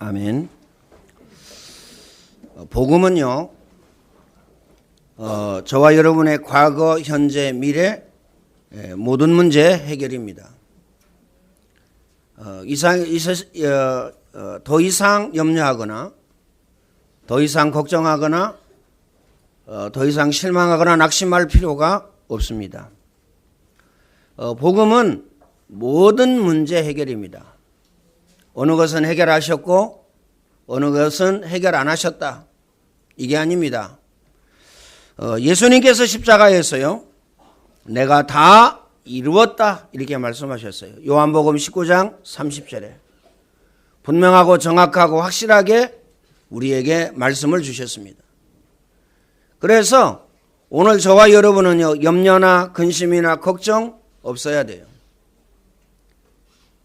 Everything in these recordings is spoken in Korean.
아멘. 복음은요, 저와 여러분의 과거, 현재, 미래 모든 문제 해결입니다. 더 이상 염려하거나, 더 이상 걱정하거나, 더 이상 실망하거나 낙심할 필요가 없습니다. 복음은 모든 문제 해결입니다. 어느 것은 해결하셨고 어느 것은 해결 안 하셨다. 이게 아닙니다. 예수님께서 십자가에서요, 내가 다 이루었다 이렇게 말씀하셨어요. 요한복음 19장 30절에 분명하고 정확하고 확실하게 우리에게 말씀을 주셨습니다. 그래서 오늘 저와 여러분은요, 염려나 근심이나 걱정 없어야 돼요.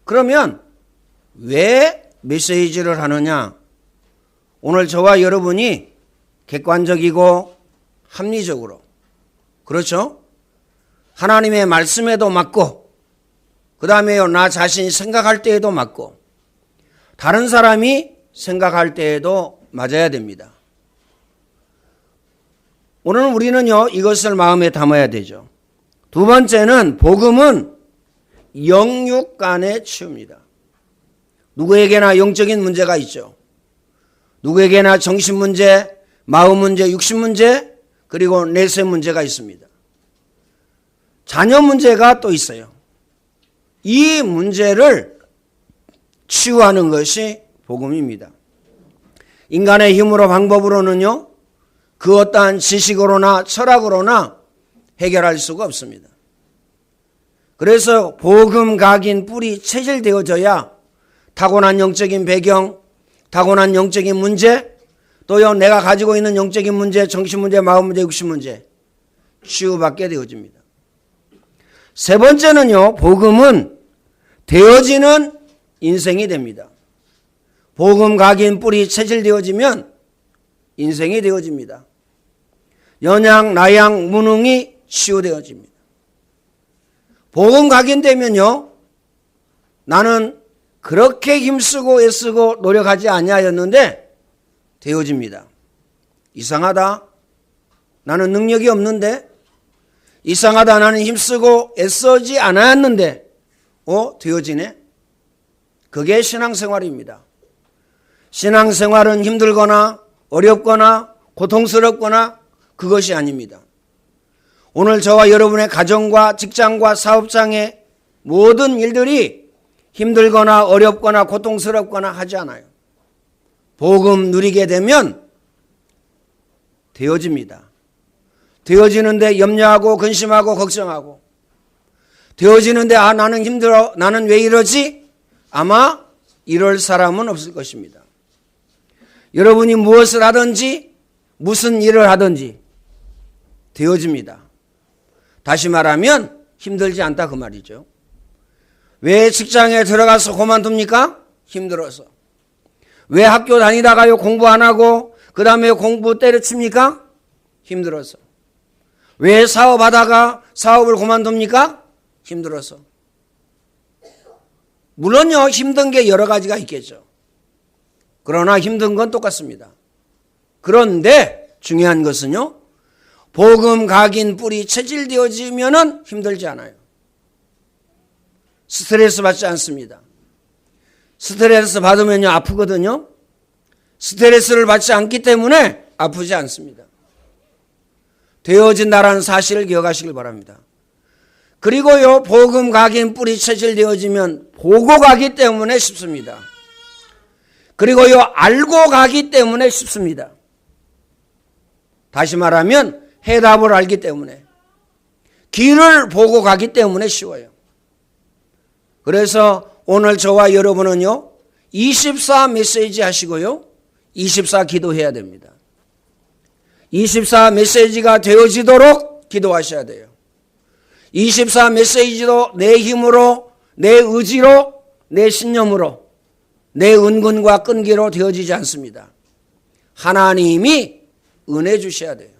그러면 왜 메시지를 하느냐? 오늘 저와 여러분이 객관적이고 합리적으로, 그렇죠? 하나님의 말씀에도 맞고, 그 다음에요, 나 자신이 생각할 때에도 맞고, 다른 사람이 생각할 때에도 맞아야 됩니다. 오늘 우리는요, 이것을 마음에 담아야 되죠. 두 번째는 복음은 영육 간의 치유입니다. 누구에게나 영적인 문제가 있죠. 누구에게나 정신 문제, 마음 문제, 육신 문제, 그리고 내세 문제가 있습니다. 자녀 문제가 또 있어요. 이 문제를 치유하는 것이 복음입니다. 인간의 힘으로 방법으로는요, 그 어떠한 지식으로나 철학으로나 해결할 수가 없습니다. 그래서 복음 각인 뿔이 체질되어져야 타고난 영적인 배경, 타고난 영적인 문제, 또요 내가 가지고 있는 영적인 문제, 정신 문제, 마음 문제, 육신 문제 치유받게 되어집니다. 세 번째는요, 복음은 되어지는 인생이 됩니다. 복음 각인 뿔이 체질되어지면 인생이 되어집니다. 연양, 나양, 무능이 치유되어집니다. 복음 각인되면요, 나는 그렇게 힘쓰고 애쓰고 노력하지 아니하였는데 되어집니다. 이상하다. 나는 능력이 없는데, 이상하다. 나는 힘쓰고 애쓰지 않았는데 되어지네. 그게 신앙생활입니다. 신앙생활은 힘들거나 어렵거나 고통스럽거나 그것이 아닙니다. 오늘 저와 여러분의 가정과 직장과 사업장의 모든 일들이 힘들거나 어렵거나 고통스럽거나 하지 않아요. 복음 누리게 되면 되어집니다. 되어지는데 염려하고 근심하고 걱정하고, 되어지는데 나는 힘들어, 나는 왜 이러지? 아마 이럴 사람은 없을 것입니다. 여러분이 무엇을 하든지 무슨 일을 하든지 되어집니다. 다시 말하면 힘들지 않다 그 말이죠. 왜 직장에 들어가서 그만둡니까? 힘들어서. 왜 학교 다니다가요 공부 안 하고 그 다음에 공부 때려칩니까? 힘들어서. 왜 사업하다가 사업을 그만둡니까? 힘들어서. 물론요, 힘든 게 여러 가지가 있겠죠. 그러나 힘든 건 똑같습니다. 그런데 중요한 것은요, 복음 각인 뿔이 체질되어지면은 힘들지 않아요. 스트레스 받지 않습니다. 스트레스 받으면요 아프거든요. 스트레스를 받지 않기 때문에 아프지 않습니다. 되어진다라는 사실을 기억하시길 바랍니다. 그리고요, 복음 각인 뿔이 체질되어지면 보고 가기 때문에 쉽습니다. 그리고요, 알고 가기 때문에 쉽습니다. 다시 말하면 해답을 알기 때문에, 길을 보고 가기 때문에 쉬워요. 그래서 오늘 저와 여러분은요, 24 메시지 하시고요, 24 기도해야 됩니다. 24 메시지가 되어지도록 기도하셔야 돼요. 24 메시지도 내 힘으로, 내 의지로, 내 신념으로, 내 은근과 끈기로 되어지지 않습니다. 하나님이 은혜 주셔야 돼요.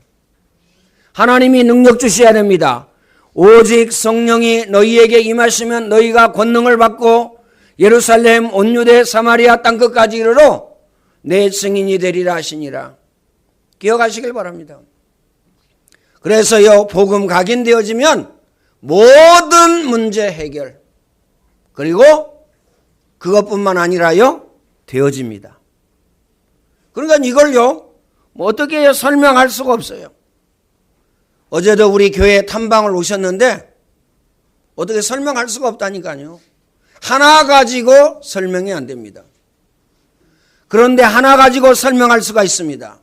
하나님이 능력 주셔야 됩니다. 오직 성령이 너희에게 임하시면 너희가 권능을 받고 예루살렘 온 유대 사마리아 땅끝까지 이르러 내 증인이 되리라 하시니라. 기억하시길 바랍니다. 그래서요, 복음 각인되어지면 모든 문제 해결, 그리고 그것뿐만 아니라요, 되어집니다. 그러니까 이걸요, 뭐 어떻게 설명할 수가 없어요. 어제도 우리 교회 탐방을 오셨는데 어떻게 설명할 수가 없다니까요. 하나 가지고 설명이 안 됩니다. 그런데 하나 가지고 설명할 수가 있습니다.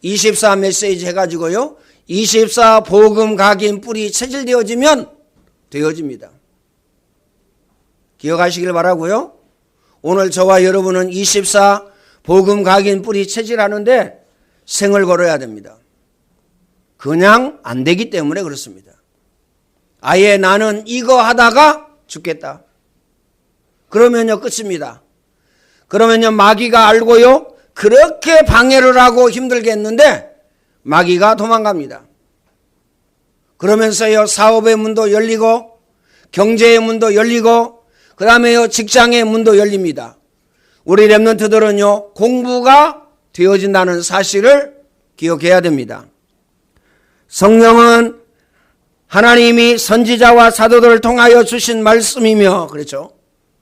24 메시지 해가지고요, 24 복음 각인 뿌리 체질되어지면 되어집니다. 기억하시길 바라고요. 오늘 저와 여러분은 24 복음 각인 뿌리 체질하는데 생을 걸어야 됩니다. 그냥 안 되기 때문에 그렇습니다. 아예 나는 이거 하다가 죽겠다. 그러면요, 끝입니다. 그러면요, 마귀가 알고요, 그렇게 방해를 하고 힘들게 했는데 마귀가 도망갑니다. 그러면서요, 사업의 문도 열리고 경제의 문도 열리고 그 다음에요, 직장의 문도 열립니다. 우리 렘넌트들은요, 공부가 되어진다는 사실을 기억해야 됩니다. 성령은 하나님이 선지자와 사도들을 통하여 주신 말씀이며, 그렇죠?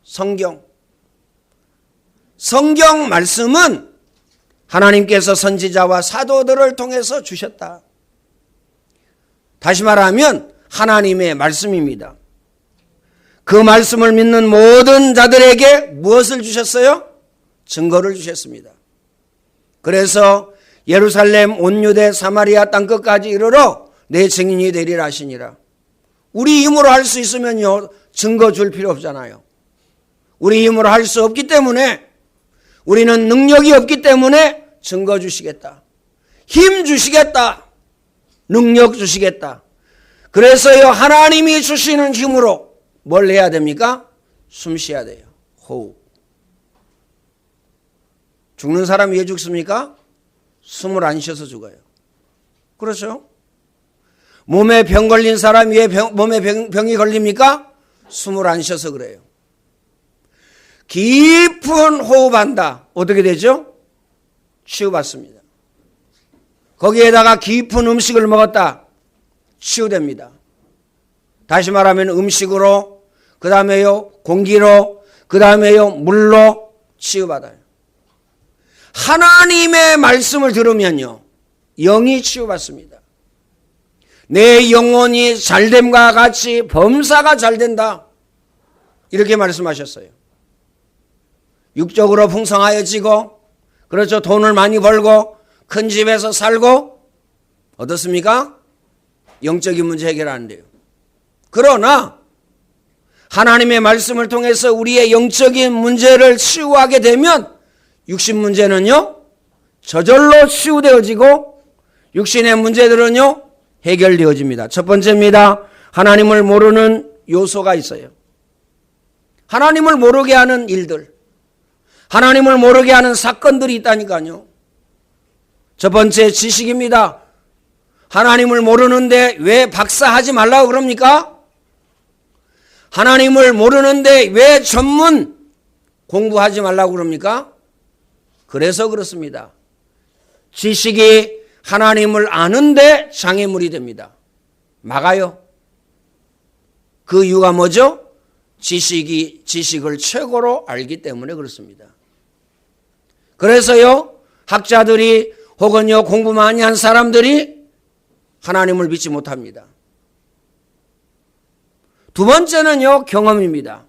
성경 말씀은 하나님께서 선지자와 사도들을 통해서 주셨다. 다시 말하면 하나님의 말씀입니다. 그 말씀을 믿는 모든 자들에게 무엇을 주셨어요? 증거를 주셨습니다. 그래서 예루살렘 온 유대 사마리아 땅끝까지 이르러 내 증인이 되리라 하시니라. 우리 힘으로 할 수 있으면요, 증거 줄 필요 없잖아요. 우리 힘으로 할 수 없기 때문에, 우리는 능력이 없기 때문에 증거 주시겠다, 힘 주시겠다, 능력 주시겠다. 그래서요, 하나님이 주시는 힘으로 뭘 해야 됩니까? 숨 쉬어야 돼요. 호흡. 죽는 사람이 왜 죽습니까? 숨을 안 쉬어서 죽어요. 그렇죠? 몸에 병 걸린 사람이 왜 몸에 병이 걸립니까? 숨을 안 쉬어서 그래요. 깊은 호흡한다. 어떻게 되죠? 치유받습니다. 거기에다가 깊은 음식을 먹었다. 치유됩니다. 다시 말하면 음식으로, 그 다음에요, 공기로, 그 다음에요, 물로 치유받아요. 하나님의 말씀을 들으면요, 영이 치유받습니다. 내 영혼이 잘됨과 같이 범사가 잘된다. 이렇게 말씀하셨어요. 육적으로 풍성하여지고, 그렇죠, 돈을 많이 벌고 큰 집에서 살고, 어떻습니까? 영적인 문제 해결하는데요. 그러나 하나님의 말씀을 통해서 우리의 영적인 문제를 치유하게 되면 육신 문제는요, 저절로 치유되어지고 육신의 문제들은요, 해결되어집니다. 첫 번째입니다. 하나님을 모르는 요소가 있어요. 하나님을 모르게 하는 일들, 하나님을 모르게 하는 사건들이 있다니까요. 첫 번째, 지식입니다. 하나님을 모르는데 왜 박사하지 말라고 그럽니까? 하나님을 모르는데 왜 전문 공부하지 말라고 그럽니까? 그래서 그렇습니다. 지식이 하나님을 아는데 장애물이 됩니다. 막아요. 그 이유가 뭐죠? 지식을 최고로 알기 때문에 그렇습니다. 그래서요, 학자들이 혹은요, 공부 많이 한 사람들이 하나님을 믿지 못합니다. 두 번째는요, 경험입니다.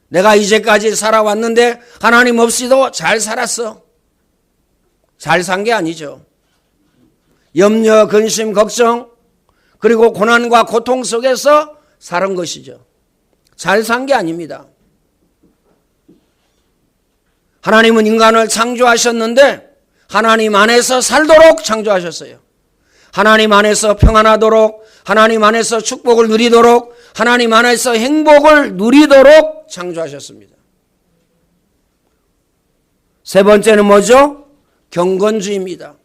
내가 이제까지 살아왔는데 하나님 없이도 잘 살았어. 잘 산 게 아니죠. 염려, 근심, 걱정, 그리고 고난과 고통 속에서 살은 것이죠. 잘 산 게 아닙니다. 하나님은 인간을 창조하셨는데 하나님 안에서 살도록 창조하셨어요. 하나님 안에서 평안하도록, 하나님 안에서 축복을 누리도록, 하나님 안에서 행복을 누리도록 창조하셨습니다. 세 번째는 뭐죠? 경건주의입니다.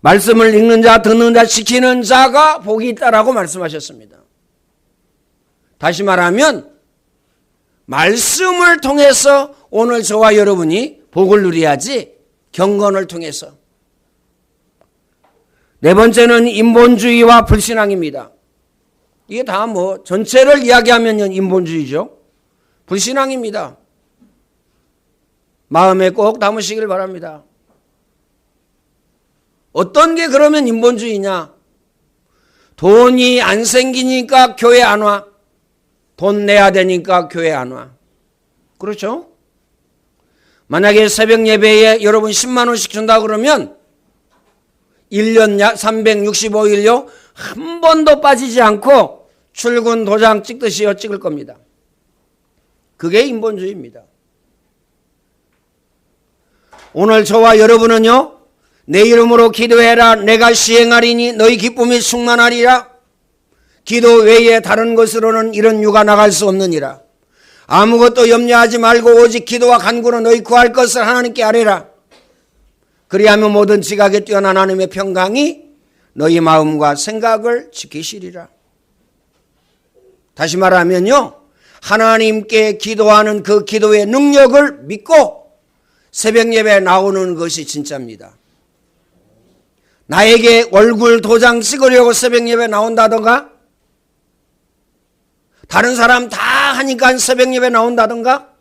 말씀을 읽는 자, 듣는 자, 지키는 자가 복이 있다라고 말씀하셨습니다. 다시 말하면 말씀을 통해서 오늘 저와 여러분이 복을 누려야지 경건을 통해서. 네 번째는 인본주의와 불신앙입니다. 이게 다 전체를 이야기하면 인본주의죠. 불신앙입니다. 마음에 꼭 담으시길 바랍니다. 어떤 게 그러면 인본주의냐? 돈이 안 생기니까 교회 안 와. 돈 내야 되니까 교회 안 와. 그렇죠? 만약에 새벽 예배에 여러분 10만 원씩 준다 그러면 1년 약 365일요. 한 번도 빠지지 않고 출근 도장 찍듯이요 찍을 겁니다. 그게 인본주의입니다. 오늘 저와 여러분은요. 내 이름으로 기도해라. 내가 시행하리니 너희 기쁨이 충만하리라. 기도 외에 다른 것으로는 이런 유가 나갈 수 없느니라. 아무것도 염려하지 말고 오직 기도와 간구로 너희 구할 것을 하나님께 아뢰라. 그리하면 모든 지각에 뛰어난 하나님의 평강이 너희 마음과 생각을 지키시리라. 다시 말하면요. 하나님께 기도하는 그 기도의 능력을 믿고 새벽 예배에 나오는 것이 진짜입니다. 나에게 얼굴 도장 찍으려고 새벽 예배 나온다던가 다른 사람 다 하니까 새벽 예배 나온다던가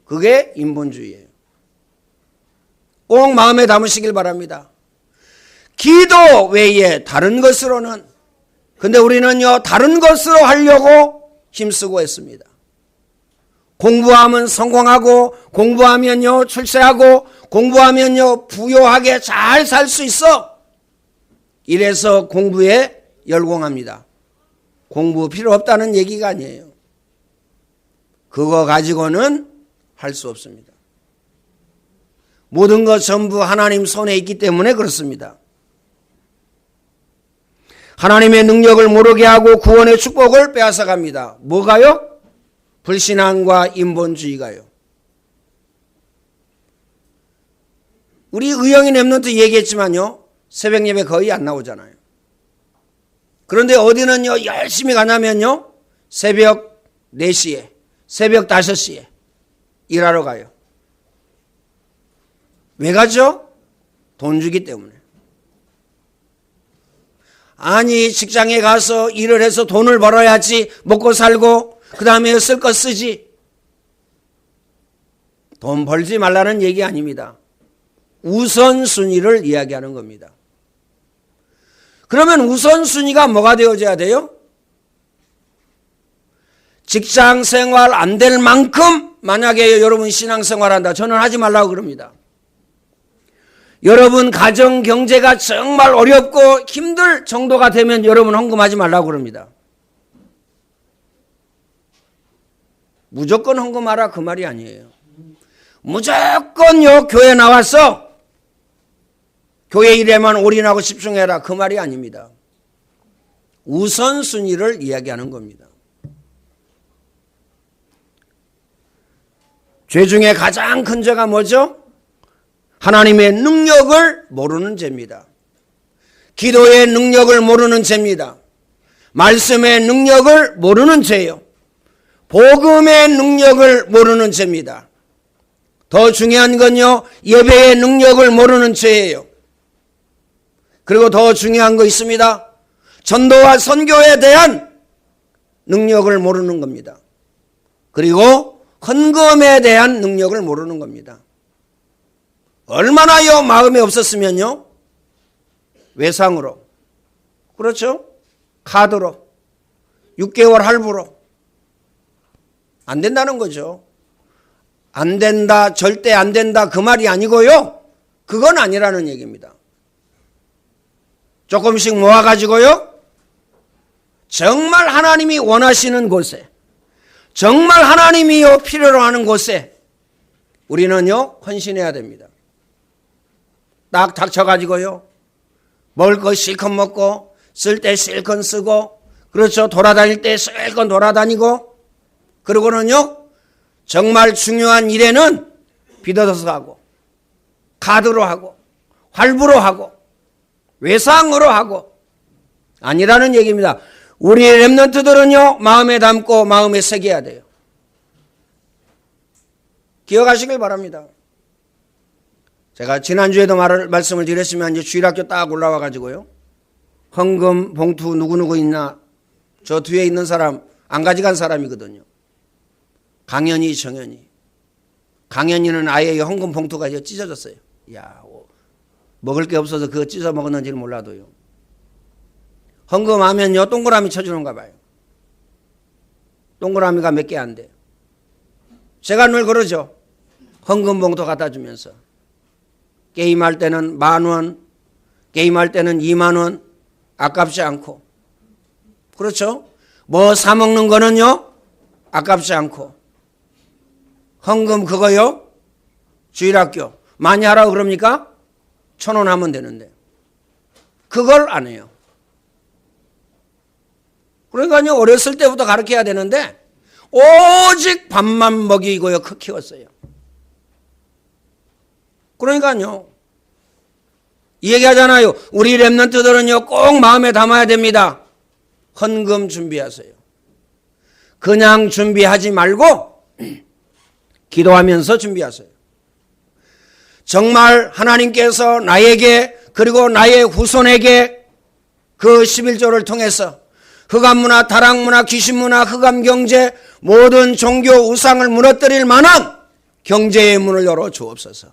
그게 인본주의예요. 꼭 마음에 담으시길 바랍니다. 기도 외에 다른 것으로는 근데 우리는요 다른 것으로 하려고 힘쓰고 했습니다. 공부하면 성공하고 공부하면요 출세하고 공부하면요 부유하게 잘 살 수 있어. 이래서 공부에 열공합니다. 공부 필요 없다는 얘기가 아니에요. 그거 가지고는 할 수 없습니다. 모든 것 전부 하나님 손에 있기 때문에 그렇습니다. 하나님의 능력을 모르게 하고 구원의 축복을 빼앗아 갑니다. 뭐가요? 불신앙과 인본주의가요. 우리 의영이 랩런트 얘기했지만요. 새벽 예배 거의 안 나오잖아요. 그런데 어디는요 열심히 가냐면요 새벽 4시에 새벽 5시에 일하러 가요. 왜 가죠? 돈 주기 때문에. 아니 직장에 가서 일을 해서 돈을 벌어야지 먹고 살고 그 다음에 쓸 거 쓰지. 돈 벌지 말라는 얘기 아닙니다. 우선순위를 이야기하는 겁니다. 그러면 우선순위가 뭐가 되어져야 돼요? 직장 생활 안 될 만큼 만약에 여러분 신앙생활한다. 저는 하지 말라고 그럽니다. 여러분 가정 경제가 정말 어렵고 힘들 정도가 되면 여러분 헌금하지 말라고 그럽니다. 무조건 헌금하라 그 말이 아니에요. 무조건요 교회 나와서 교회 일에만 올인하고 집중해라 그 말이 아닙니다. 우선순위를 이야기하는 겁니다. 죄 중에 가장 큰 죄가 뭐죠? 하나님의 능력을 모르는 죄입니다. 기도의 능력을 모르는 죄입니다. 말씀의 능력을 모르는 죄요. 복음의 능력을 모르는 죄입니다. 더 중요한 건요, 예배의 능력을 모르는 죄예요. 그리고 더 중요한 거 있습니다. 전도와 선교에 대한 능력을 모르는 겁니다. 그리고 헌금에 대한 능력을 모르는 겁니다. 얼마나요 마음에 없었으면요, 외상으로, 그렇죠? 카드로, 6개월 할부로. 안 된다는 거죠. 안 된다, 절대 안 된다 그 말이 아니고요. 그건 아니라는 얘기입니다. 조금씩 모아가지고요. 정말 하나님이 원하시는 곳에, 정말 하나님이요 필요로 하는 곳에 우리는요 헌신해야 됩니다. 딱 닥쳐가지고요. 먹을 거 실컷 먹고 쓸 때 실컷 쓰고, 그렇죠. 돌아다닐 때 실컷 돌아다니고, 그러고는요 정말 중요한 일에는 빚어서 하고 카드로 하고 할부로 하고 외상으로 하고 아니라는 얘기입니다. 우리 랩런트들은요 마음에 담고 마음에 새겨야 돼요. 기억하시길 바랍니다. 제가 지난주에도 말씀을 드렸으면 이제 주일학교 딱 올라와 가지고요. 헌금 봉투 누구누구 있나? 저 뒤에 있는 사람 안 가져간 사람이거든요. 강연이 정연이. 강연이는 아예 헌금 봉투가 찢어졌어요. 야, 먹을 게 없어서 그거 찢어 먹었는지는 몰라도요. 헌금하면요 동그라미 쳐주는가 봐요. 동그라미가 몇 개 안 돼요. 제가 늘 그러죠. 헌금 봉투 갖다 주면서 게임할 때는 10,000원, 게임할 때는 20,000원, 아깝지 않고. 그렇죠? 뭐 사 먹는 거는요 아깝지 않고. 헌금 그거요 주일학교 많이 하라고 그럽니까? 1,000원 하면 되는데 그걸 안 해요. 그러니까요 어렸을 때부터 가르쳐야 되는데 오직 밥만 먹이고요 키웠어요. 그러니까요 이 얘기하잖아요. 우리 렘넌트들은요 꼭 마음에 담아야 됩니다. 헌금 준비하세요. 그냥 준비하지 말고 기도하면서 준비하세요. 정말 하나님께서 나에게 그리고 나의 후손에게 그 11조를 통해서 흑암문화, 다락문화, 귀신문화, 흑암경제 모든 종교 우상을 무너뜨릴 만한 경제의 문을 열어 주옵소서.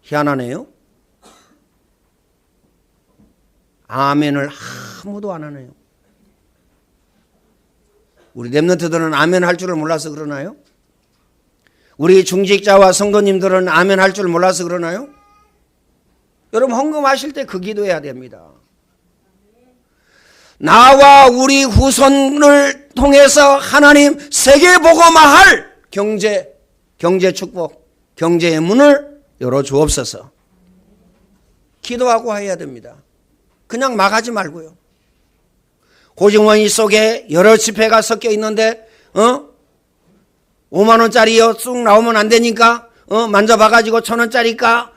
희한하네요. 아멘을 아무도 안 하네요. 우리 렘넌트들은 아멘 할 줄을 몰라서 그러나요? 우리 중직자와 성도님들은 아멘 할 줄 몰라서 그러나요? 여러분 헌금하실 때 그 기도해야 됩니다. 나와 우리 후손을 통해서 하나님 세계복음화할 경제 축복, 경제의 문을 열어주옵소서. 기도하고 해야 됩니다. 그냥 막 하지 말고요. 고증원이 속에 여러 지폐가 섞여 있는데 5만 원짜리요 쑥 나오면 안 되니까 만져봐가지고 1,000원짜리일까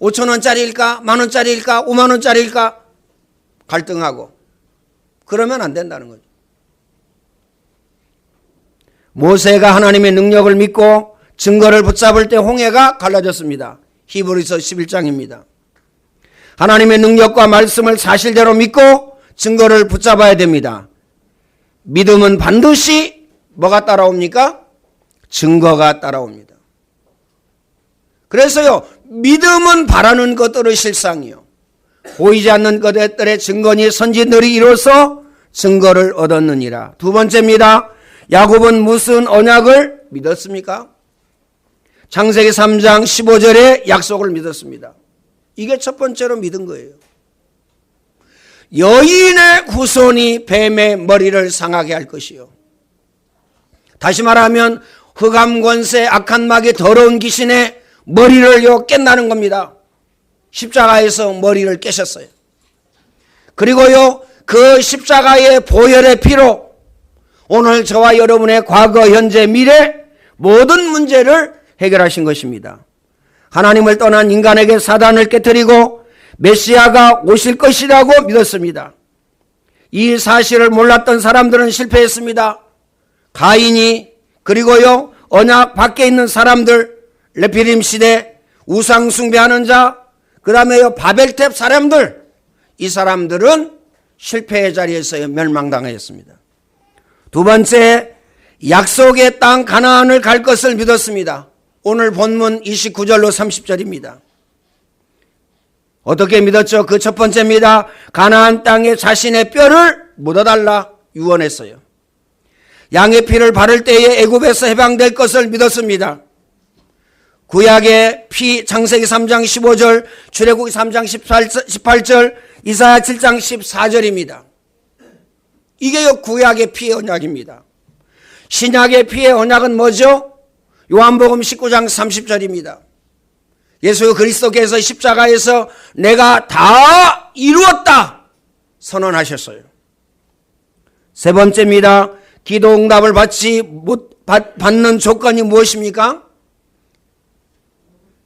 5,000원짜리일까 10,000원짜리일까 5만 원짜리일까 갈등하고 그러면 안 된다는 거죠. 모세가 하나님의 능력을 믿고 증거를 붙잡을 때 홍해가 갈라졌습니다. 히브리서 11장입니다. 하나님의 능력과 말씀을 사실대로 믿고 증거를 붙잡아야 됩니다. 믿음은 반드시 뭐가 따라옵니까? 증거가 따라옵니다. 그래서요 믿음은 바라는 것들의 실상이요 보이지 않는 것들의 증거니 선지들이 이로써 증거를 얻었느니라. 두 번째입니다. 야곱은 무슨 언약을 믿었습니까? 창세기 3장 15절의 약속을 믿었습니다. 이게 첫 번째로 믿은 거예요. 여인의 후손이 뱀의 머리를 상하게 할 것이요. 다시 말하면 흑암권세 악한 마귀 더러운 귀신의 머리를 깬다는 겁니다. 십자가에서 머리를 깨셨어요. 그리고요 그 십자가의 보혈의 피로 오늘 저와 여러분의 과거, 현재, 미래 모든 문제를 해결하신 것입니다. 하나님을 떠난 인간에게 사단을 깨뜨리고 메시아가 오실 것이라고 믿었습니다. 이 사실을 몰랐던 사람들은 실패했습니다. 가인이 그리고요 언약 밖에 있는 사람들 레피림 시대 우상 숭배하는 자 그 다음에 바벨탑 사람들 이 사람들은 실패의 자리에서 멸망당했습니다. 두 번째 약속의 땅 가나안을 갈 것을 믿었습니다. 오늘 본문 29절로 30절입니다. 어떻게 믿었죠? 그 첫 번째입니다. 가나안 땅에 자신의 뼈를 묻어달라 유언했어요. 양의 피를 바를 때에 애굽에서 해방될 것을 믿었습니다. 구약의 피 창세기 3장 15절, 출애굽기 3장 18절, 이사야 7장 14절입니다. 이게 구약의 피의 언약입니다. 신약의 피의 언약은 뭐죠? 요한복음 19장 30절입니다. 예수 그리스도께서 십자가에서 내가 다 이루었다 선언하셨어요. 세 번째입니다. 기도 응답을 받는 조건이 무엇입니까?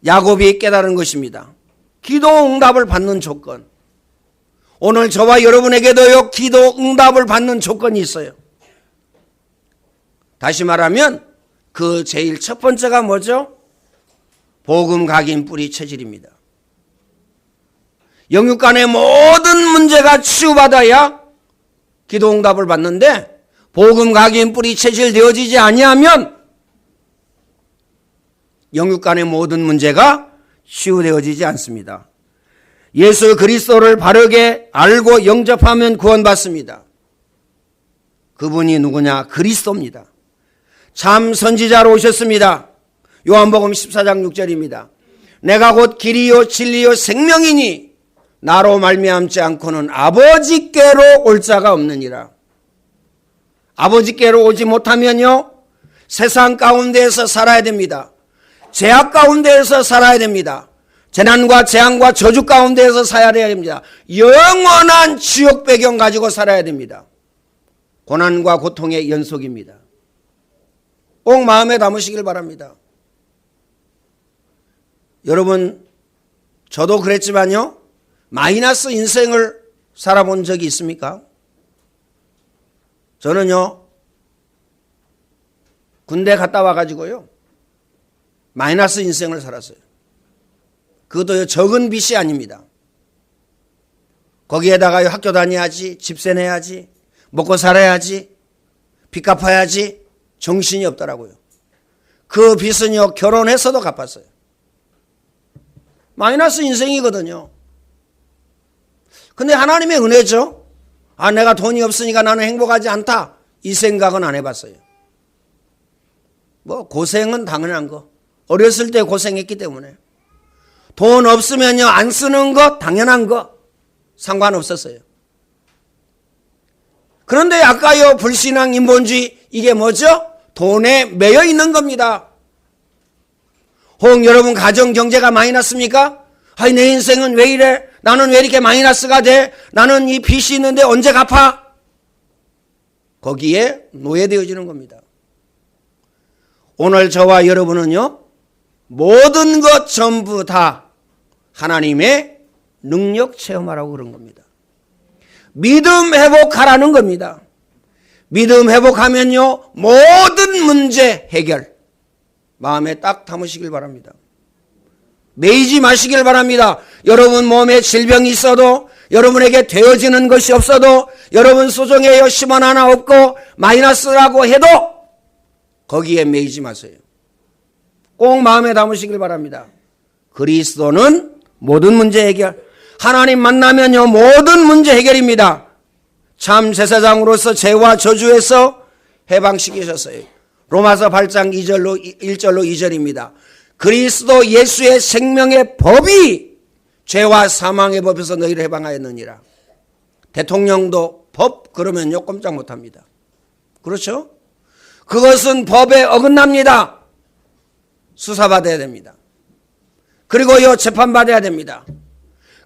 야곱이 깨달은 것입니다. 기도 응답을 받는 조건. 오늘 저와 여러분에게도요 기도 응답을 받는 조건이 있어요. 다시 말하면 그 제일 첫 번째가 뭐죠? 복음 각인 뿌리 체질입니다. 영육 간의 모든 문제가 치유받아야 기도 응답을 받는데 복음 각인 뿌리 체질 되어지지 아니하면 영육 간의 모든 문제가 치유되어지지 않습니다. 예수 그리스도를 바르게 알고 영접하면 구원받습니다. 그분이 누구냐? 그리스도입니다. 참 선지자로 오셨습니다. 요한복음 14장 6절입니다. 내가 곧 길이요 진리요 생명이니 나로 말미암지 않고는 아버지께로 올 자가 없느니라. 아버지께로 오지 못하면요, 세상 가운데에서 살아야 됩니다. 죄악 가운데에서 살아야 됩니다. 재난과 재앙과 저주 가운데에서 살아야 됩니다. 영원한 지옥 배경 가지고 살아야 됩니다. 고난과 고통의 연속입니다. 꼭 마음에 담으시길 바랍니다. 여러분, 저도 그랬지만요, 마이너스 인생을 살아본 적이 있습니까? 저는요, 군대 갔다 와가지고요, 마이너스 인생을 살았어요. 그것도 적은 빚이 아닙니다. 거기에다가 학교 다녀야지, 집세 내야지, 먹고 살아야지, 빚 갚아야지, 정신이 없더라고요. 그 빚은요, 결혼해서도 갚았어요. 마이너스 인생이거든요. 근데 하나님의 은혜죠. 아, 내가 돈이 없으니까 나는 행복하지 않다. 이 생각은 안 해봤어요. 뭐 고생은 당연한 거. 어렸을 때 고생했기 때문에. 돈 없으면요, 안 쓰는 거 당연한 거. 상관없었어요. 그런데 아까요, 불신앙, 인본주의, 이게 뭐죠? 돈에 매여 있는 겁니다. 혹 여러분 가정 경제가 마이너스입니까? 아이, 내 인생은 왜 이래? 나는 왜 이렇게 마이너스가 돼? 나는 이 빚이 있는데 언제 갚아? 거기에 노예되어지는 겁니다. 오늘 저와 여러분은요, 모든 것 전부 다 하나님의 능력 체험하라고 그런 겁니다. 믿음 회복하라는 겁니다. 믿음 회복하면요, 모든 문제 해결. 마음에 딱 담으시길 바랍니다. 매이지 마시길 바랍니다. 여러분 몸에 질병이 있어도, 여러분에게 되어지는 것이 없어도, 여러분 소정에 10원 하나 없고 마이너스라고 해도 거기에 매이지 마세요. 꼭 마음에 담으시길 바랍니다. 그리스도는 모든 문제 해결. 하나님 만나면요, 모든 문제 해결입니다. 참 제사장으로서 죄와 저주에서 해방시키셨어요. 로마서 8장 1절로 2절입니다. 그리스도 예수의 생명의 법이 죄와 사망의 법에서 너희를 해방하였느니라. 대통령도 법 그러면요, 꼼짝 못합니다. 그렇죠? 그것은 법에 어긋납니다. 수사받아야 됩니다. 그리고요, 재판받아야 됩니다.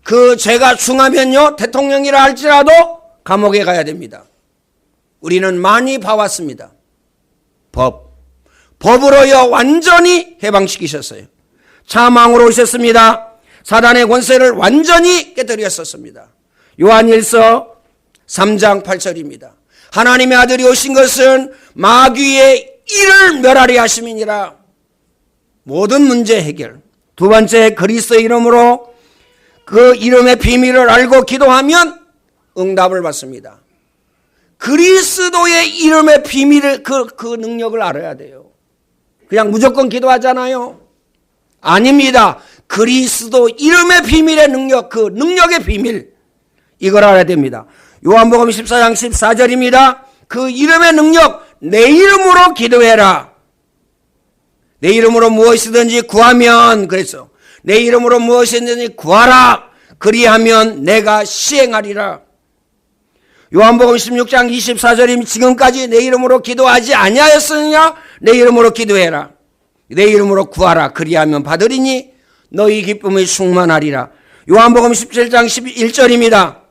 그 죄가 중하면요, 대통령이라 할지라도 감옥에 가야 됩니다. 우리는 많이 봐왔습니다. 법으로요, 완전히 해방시키셨어요. 사망으로 오셨습니다. 사단의 권세를 완전히 깨뜨렸었습니다. 요한일서 3장 8절입니다. 하나님의 아들이 오신 것은 마귀의 일을 멸하리 하심이니라. 모든 문제 해결. 두 번째, 그리스도의 이름으로 그 이름의 비밀을 알고 기도하면 응답을 받습니다. 그리스도의 이름의 비밀을, 그 능력을 알아야 돼요. 그냥 무조건 기도하잖아요. 아닙니다. 그리스도 이름의 비밀의 능력, 그 능력의 비밀, 이걸 알아야 됩니다. 요한복음 14장 14절입니다. 그 이름의 능력, 내 이름으로 기도해라. 내 이름으로 무엇이든지 구하면, 그랬어. 내 이름으로 무엇이든지 구하라. 그리하면 내가 시행하리라. 요한복음 16장 24절이면 지금까지 내 이름으로 기도하지 아니하였느냐? 내 이름으로 기도해라. 내 이름으로 구하라. 그리하면 받으리니 너희 기쁨이 충만하리라. 요한복음 17장 11절입니다.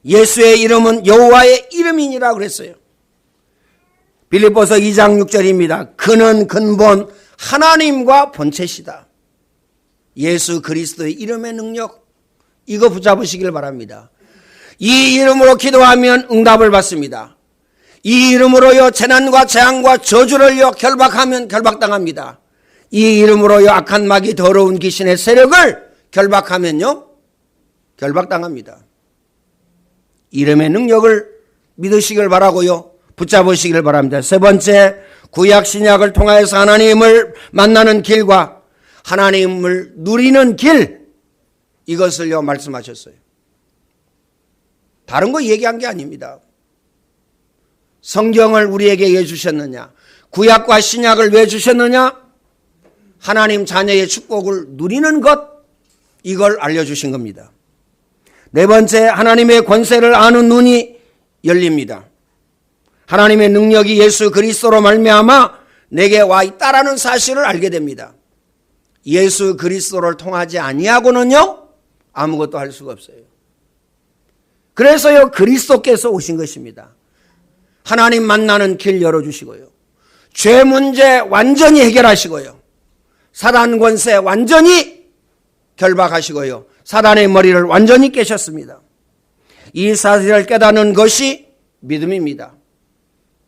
예수의 이름은 여호와의 이름이니라 그랬어요. 빌립보서 2장 6절입니다. 그는 근본 하나님과 본체시다. 예수 그리스도의 이름의 능력, 이거 붙잡으시길 바랍니다. 이 이름으로 기도하면 응답을 받습니다. 이 이름으로요 재난과 재앙과 저주를요 결박하면 결박당합니다. 이 이름으로요 악한 마귀 더러운 귀신의 세력을 결박하면요 결박당합니다. 이름의 능력을 믿으시길 바라고요. 붙잡으시길 바랍니다. 세 번째, 구약 신약을 통하여서 하나님을 만나는 길과 하나님을 누리는 길, 이것을요 말씀하셨어요. 다른 거 얘기한 게 아닙니다. 성경을 우리에게 왜 주셨느냐? 구약과 신약을 왜 주셨느냐? 하나님 자녀의 축복을 누리는 것, 이걸 알려주신 겁니다. 네 번째, 하나님의 권세를 아는 눈이 열립니다. 하나님의 능력이 예수 그리스도로 말미암아 내게 와 있다라는 사실을 알게 됩니다. 예수 그리스도를 통하지 아니하고는요 아무것도 할 수가 없어요. 그래서요 그리스도께서 오신 것입니다. 하나님 만나는 길 열어주시고요, 죄 문제 완전히 해결하시고요, 사단 권세 완전히 결박하시고요, 사단의 머리를 완전히 깨셨습니다. 이 사실을 깨닫는 것이 믿음입니다.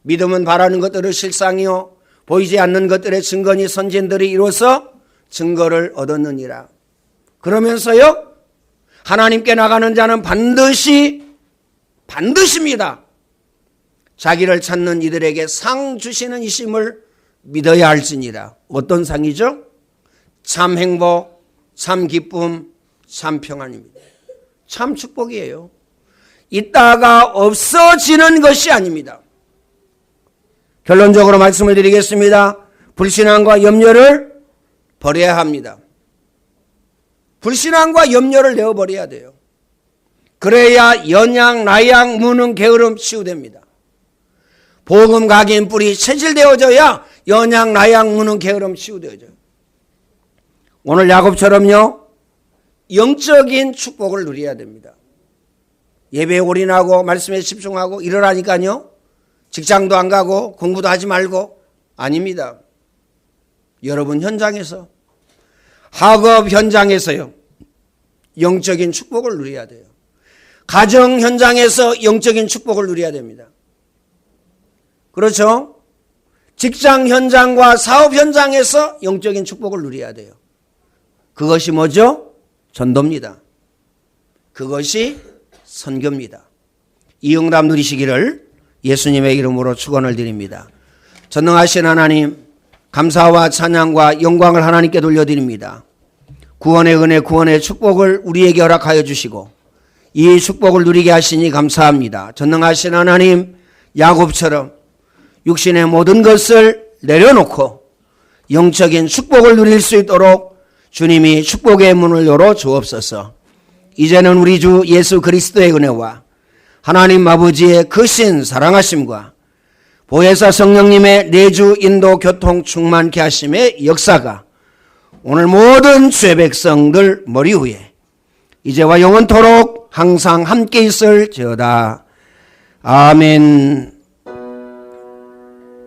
믿음은 바라는 것들의 실상이요 보이지 않는 것들의 증거니 선진들이 이루어서 증거를 얻었느니라. 그러면서요 하나님께 나가는 자는 반드시입니다. 자기를 찾는 이들에게 상 주시는 이심을 믿어야 할지니라. 어떤 상이죠? 참 행복, 참 기쁨, 참 평안입니다. 참 축복이에요. 있다가 없어지는 것이 아닙니다. 결론적으로 말씀을 드리겠습니다. 불신앙과 염려를 버려야 합니다. 불신앙과 염려를 내어버려야 돼요. 그래야 연양, 나양, 무능, 게으름 치유됩니다. 복음 각인 뿌리 체질되어져야 연양, 나양, 무능, 게으름 치유되어져요. 오늘 야곱처럼요 영적인 축복을 누려야 됩니다. 예배에 올인하고 말씀에 집중하고 이러라니까요 직장도 안 가고 공부도 하지 말고, 아닙니다. 여러분 현장에서, 학업 현장에서요 영적인 축복을 누려야 돼요. 가정 현장에서 영적인 축복을 누려야 됩니다. 그렇죠? 직장 현장과 사업 현장에서 영적인 축복을 누려야 돼요. 그것이 뭐죠? 전도입니다. 그것이 선교입니다. 이 응답 누리시기를 예수님의 이름으로 축원을 드립니다. 전능하신 하나님, 감사와 찬양과 영광을 하나님께 돌려드립니다. 구원의 은혜, 구원의 축복을 우리에게 허락하여 주시고 이 축복을 누리게 하시니 감사합니다. 전능하신 하나님, 야곱처럼 육신의 모든 것을 내려놓고 영적인 축복을 누릴 수 있도록 주님이 축복의 문을 열어 주옵소서. 이제는 우리 주 예수 그리스도의 은혜와 하나님 아버지의 크신 사랑하심과 보혜사 성령님의 내주 인도 교통 충만케 하심의 역사가 오늘 모든 주의 백성들 머리 위에 이제와 영원토록 항상 함께 있을지어다. 아멘.